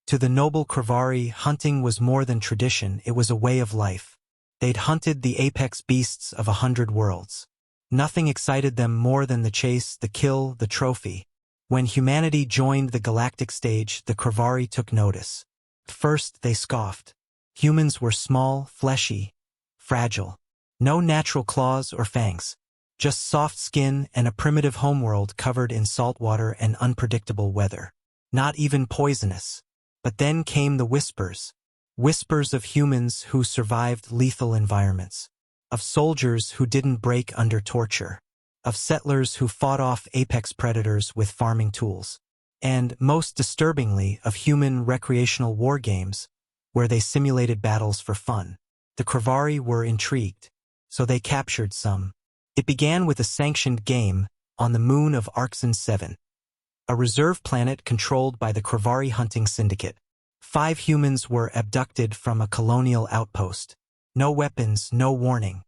To the noble Kravari, hunting was more than tradition, it was a way of life. They'd hunted the apex beasts of 100 worlds. Nothing excited them more than the chase, the kill, the trophy. When humanity joined the galactic stage, the Kravari took notice. First, they scoffed. Humans were small, fleshy, fragile. No natural claws or fangs. Just soft skin and a primitive homeworld covered in salt water and unpredictable weather. Not even poisonous. But then came the whispers. Whispers of humans who survived lethal environments. Of soldiers who didn't break under torture. Of settlers who fought off apex predators with farming tools. And, most disturbingly, of human recreational war games, where they simulated battles for fun. The Kravari were intrigued. So they captured some. It began with a sanctioned game on the moon of Orcs 7. A reserve planet controlled by the Kravari hunting syndicate. 5 humans were abducted from a colonial outpost. No weapons, no warning.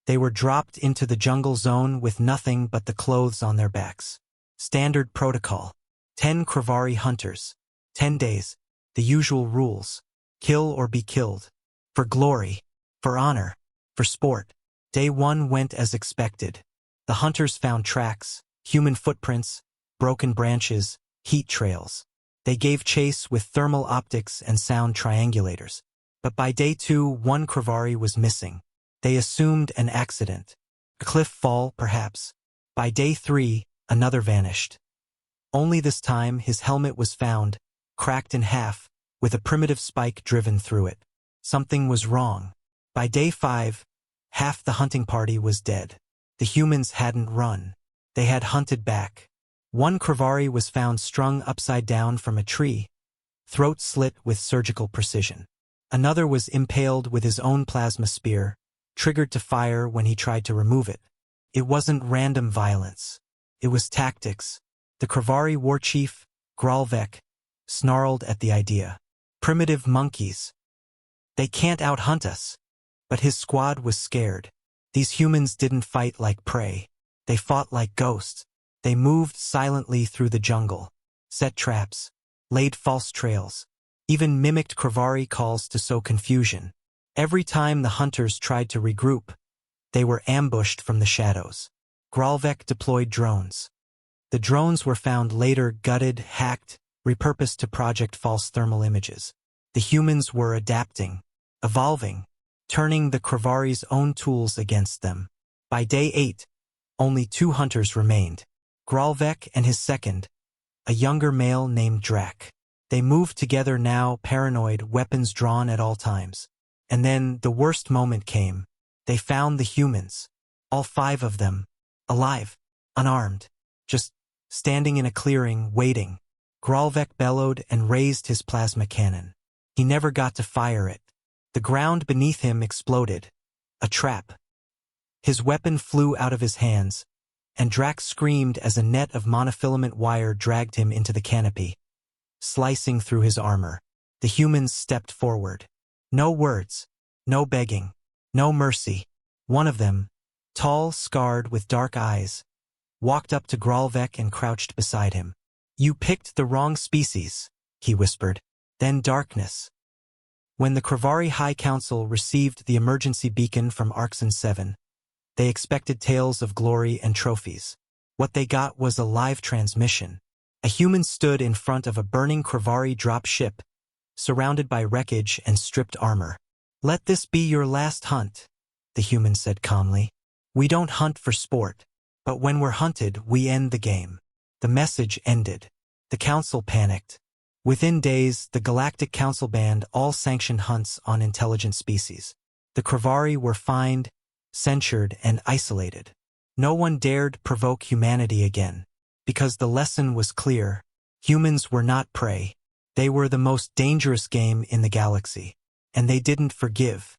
They were dropped into the jungle zone with nothing but the clothes on their backs. Standard protocol. 10 Kravari hunters. 10 days. The usual rules. Kill or be killed. For glory. For honor. For sport. Day 1 went as expected. The hunters found tracks, human footprints, broken branches, heat trails. They gave chase with thermal optics and sound triangulators. But by day 2, one Kravari was missing. They assumed an accident. A cliff fall, perhaps. By day 3, another vanished. Only this time his helmet was found, cracked in half, with a primitive spike driven through it. Something was wrong. By day 5, half the hunting party was dead. The humans hadn't run. They had hunted back. One Kravari was found strung upside down from a tree, throat slit with surgical precision. Another was impaled with his own plasma spear, triggered to fire when he tried to remove it. It wasn't random violence. It was tactics. The Kravari war chief, Gralvek, snarled at the idea. Primitive monkeys. They can't out-hunt us. But his squad was scared. These humans didn't fight like prey. They fought like ghosts. They moved silently through the jungle, set traps, laid false trails, even mimicked Kravari calls to sow confusion. Every time the hunters tried to regroup, they were ambushed from the shadows. Gralvek deployed drones. The drones were found later gutted, hacked, repurposed to project false thermal images. The humans were adapting, evolving, turning the Kravari's own tools against them. By day 8, only 2 hunters remained. Gralvek and his second, a younger male named Drak. They moved together now, paranoid, weapons drawn at all times. And then the worst moment came. They found the humans. All 5 of them. Alive. Unarmed. Just standing in a clearing, waiting. Gralvek bellowed and raised his plasma cannon. He never got to fire it. The ground beneath him exploded. A trap. His weapon flew out of his hands, and Drax screamed as a net of monofilament wire dragged him into the canopy, slicing through his armor. The humans stepped forward. No words, no begging, no mercy. One of them, tall, scarred, with dark eyes, walked up to Gralvek and crouched beside him. "You picked the wrong species," he whispered. Then darkness. When the Kravari High Council received the emergency beacon from Orcs 7, they expected tales of glory and trophies. What they got was a live transmission. A human stood in front of a burning Kravari drop ship, surrounded by wreckage and stripped armor. "Let this be your last hunt," the human said calmly. "We don't hunt for sport, but when we're hunted, we end the game." The message ended. The council panicked. Within days, the Galactic Council banned all sanctioned hunts on intelligent species. The Kravari were fined, censured, and isolated. No one dared provoke humanity again, because the lesson was clear. Humans were not prey. They were the most dangerous game in the galaxy, and they didn't forgive.